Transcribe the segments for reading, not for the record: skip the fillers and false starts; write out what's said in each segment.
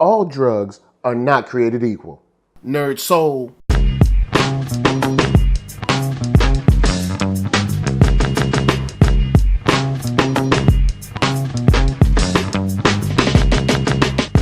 all drugs are not created equal. NERDSoul.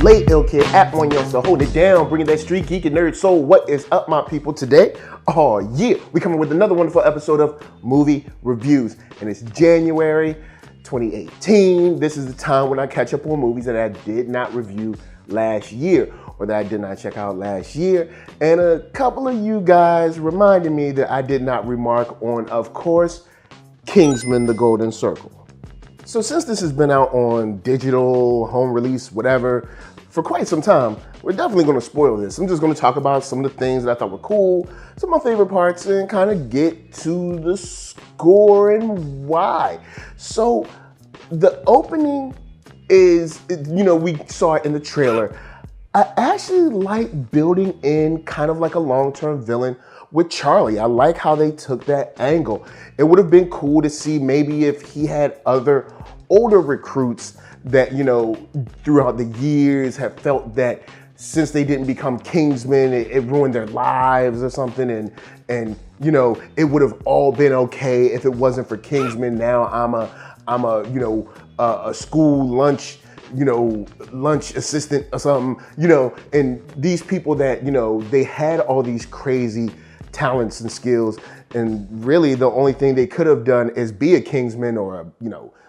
Late Ill Kid at OneYoungsta, hold it down, bringing that StreetGeek and NERDSoul. What is up, my people, today? Oh yeah, we coming with another wonderful episode of Movie Reviews, and it's January 2018. This is the time when I catch up on movies that I did not review last year, or that I did not check out last year. And a couple of you guys reminded me that I did not remark on, of course, Kingsman The Golden Circle. So since this has been out on digital, home release, whatever, for quite some time, we're definitely going to spoil this. I'm just going to talk about some of the things that I thought were cool, some of my favorite parts, and kind of get to the score and why. So the opening is, we saw it in the trailer. I actually like building in kind of like a long-term villain with Charlie. I like how they took that angle. It would have been cool to see maybe if he had other older recruits that, throughout the years have felt that since they didn't become Kingsmen, it ruined their lives or something. And it would have all been okay if it wasn't for Kingsmen. Now I'm a school lunch assistant or something, and these people that, they had all these crazy talents and skills, and really the only thing they could have done is be a Kingsman or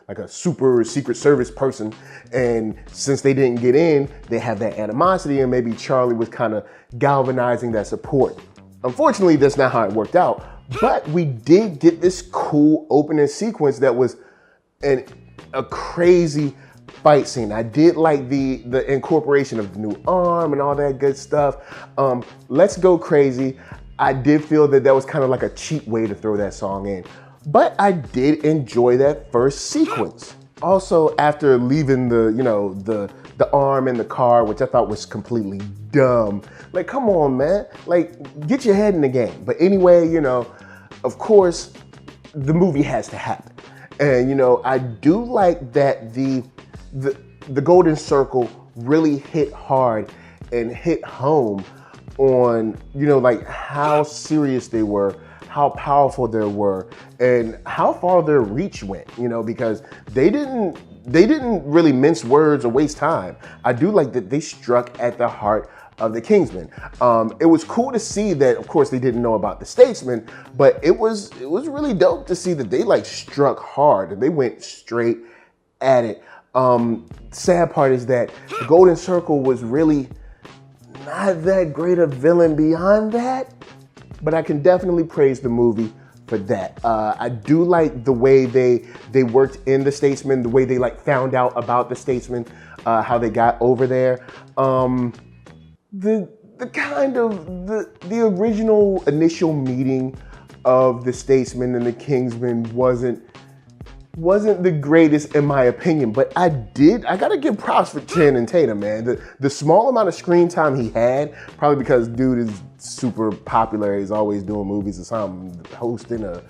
like a super secret service person. And since they didn't get in, they have that animosity, and maybe Charlie was kind of galvanizing that support. Unfortunately, that's not how it worked out, but we did get this cool opening sequence that was a crazy fight scene. I did like the incorporation of the new arm and all that good stuff. Let's Go Crazy. I did feel that was kind of like a cheap way to throw that song in, but I did enjoy that first sequence. Also, after leaving the arm in the car, which I thought was completely dumb. Like, come on, man. Like, get your head in the game. But anyway, of course, the movie has to happen. And, I do like that the Golden Circle really hit hard and hit home on, like how serious they were, how powerful they were, and how far their reach went, because they didn't really mince words or waste time. I do like that they struck at the heart of the Kingsmen. It was cool to see that, of course, they didn't know about the Statesman, but it was really dope to see that they struck hard and they went straight at it. Sad part is that the Golden Circle was really not that great a villain beyond that, but I can definitely praise the movie for that. I do like the way they worked in the Statesman, the way they found out about the Statesman, how they got over there. The original initial meeting of the Statesman and the Kingsman wasn't the greatest in my opinion, but I gotta give props for Channing Tatum, man. The small amount of screen time he had, probably because dude is super popular, he's always doing movies or something, hosting or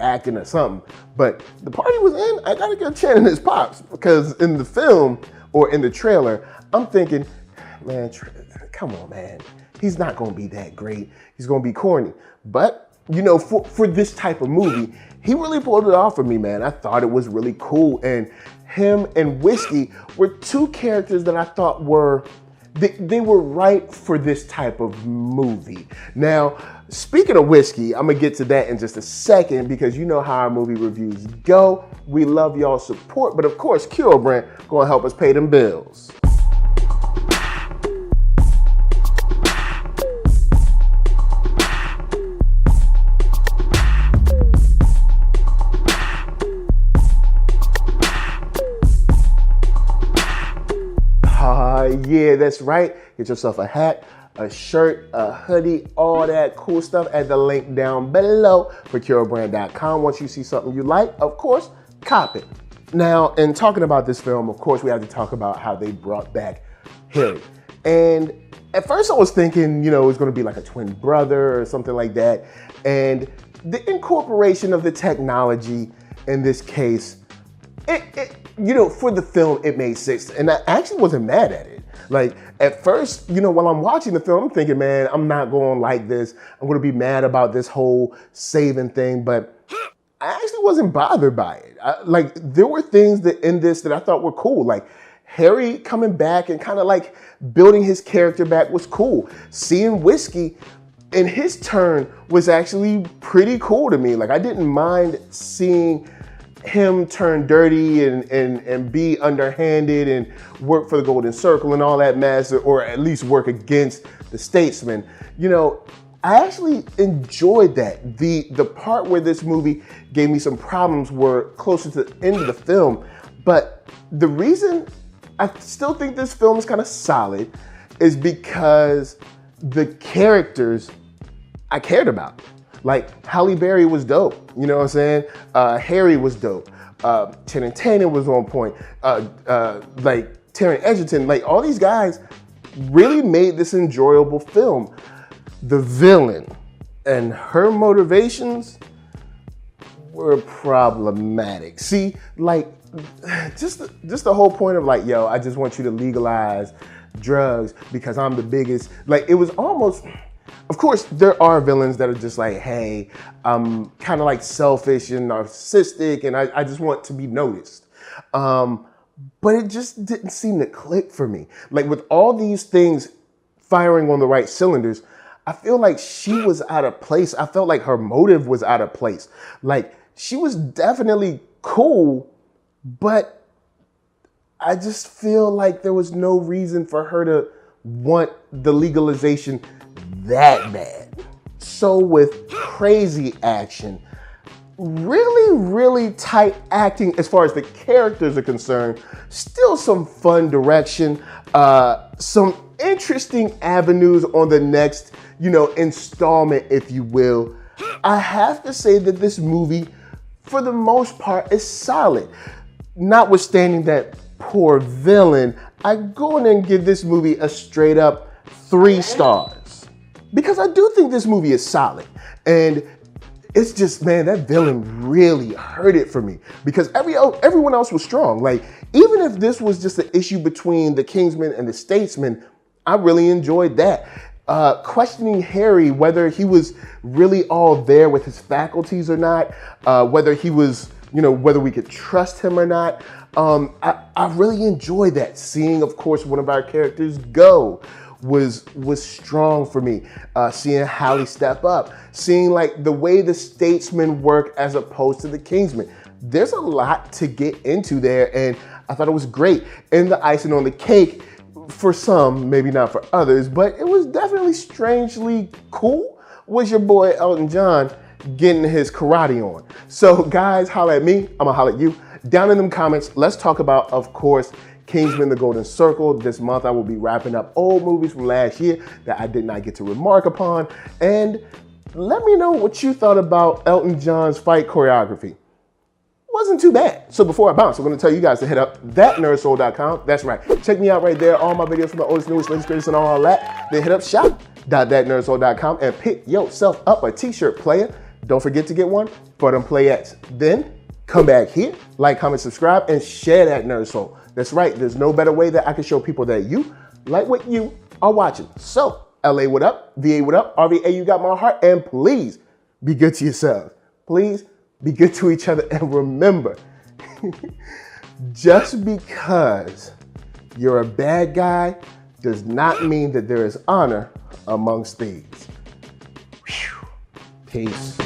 acting or something. But the part he was in, I gotta give Channing his props, because in the film or in the trailer, I'm thinking, man, come on, man. He's not gonna be that great. He's gonna be corny. But for this type of movie, he really pulled it off for me, man. I thought it was really cool. And him and Whiskey were two characters that I thought they were right for this type of movie. Now, speaking of Whiskey, I'm gonna get to that in just a second, because you know how our movie reviews go. We love y'all's support, but of course, Cure Brand gonna help us pay them bills. Yeah, that's right. Get yourself a hat, a shirt, a hoodie, all that cool stuff at the link down below, procurebrand.com. Once you see something you like, of course, cop it. Now, in talking about this film, of course, we have to talk about how they brought back Harry. And at first I was thinking, it was going to be like a twin brother or something like that. And the incorporation of the technology in this case, for the film, it made sense. And I actually wasn't mad at it. Like at first, while I'm watching the film, I'm thinking, man, I'm not going to like this. I'm going to be mad about this whole saving thing, but I actually wasn't bothered by it. There were things in this that I thought were cool. Like Harry coming back and kind of like building his character back was cool. Seeing Whiskey in his turn was actually pretty cool to me. Like I didn't mind seeing him turn dirty and be underhanded and work for the Golden Circle and all that mess, or at least work against the statesman. I actually enjoyed that. The part where this movie gave me some problems were closer to the end of the film, but the reason I still think this film is kind of solid is because the characters I cared about. Like Halle Berry was dope, you know what I'm saying? Harry was dope. Channing Tatum was on point. Like Taron Egerton, like all these guys really made this enjoyable film. The villain and her motivations were problematic. See, like just the whole point of like, yo, I just want you to legalize drugs because I'm the biggest. Like it was almost. Of course, there are villains that are just like, hey, I'm kind of like selfish and narcissistic and I just want to be noticed. But it just didn't seem to click for me. Like with all these things firing on the right cylinders, I feel like she was out of place. I felt like her motive was out of place. Like she was definitely cool, but I just feel like there was no reason for her to want the legalization that bad. So with crazy action, really tight acting as far as the characters are concerned, still some fun direction, some interesting avenues on the next, installment, if you will. I have to say that this movie, for the most part, is solid. Notwithstanding that poor villain, I go in and give this movie a straight up 3 stars. Because I do think this movie is solid. And it's just, man, that villain really hurt it for me. Because everyone else was strong. Like, even if this was just an issue between the Kingsman and the Statesman, I really enjoyed that. Questioning Harry, whether he was really all there with his faculties or not, whether he was, whether we could trust him or not. I really enjoyed that. Seeing, of course, one of our characters go was strong for me. Seeing Halle step up, seeing like the way the statesmen work as opposed to the Kingsman. There's a lot to get into there, and I thought it was great. And the icing on the cake, for some, maybe not for others, but it was definitely strangely cool, was your boy Elton John getting his karate on. So guys, holla at me, I'ma holla at you. Down in them comments, let's talk about, of course, Kingsman The Golden Circle. This month I will be wrapping up old movies from last year that I did not get to remark upon. And let me know what you thought about Elton John's fight choreography. Wasn't too bad. So before I bounce, I'm going to tell you guys to hit up ThatNERDSoul.com. That's right. Check me out right there. All my videos from the oldest, newest, latest, greatest, and all that. Then hit up shop.ThatNERDSoul.com and pick yourself up a t-shirt, player. Don't forget to get one for them playettes. Then come back here, like, comment, subscribe, and share that Nerd Soul. That's right. There's no better way that I can show people that you like what you are watching. So, LA, what up? VA, what up? RVA, you got my heart. And please be good to yourselves. Please be good to each other. And remember, just because you're a bad guy does not mean that there is honor amongst thieves. Peace.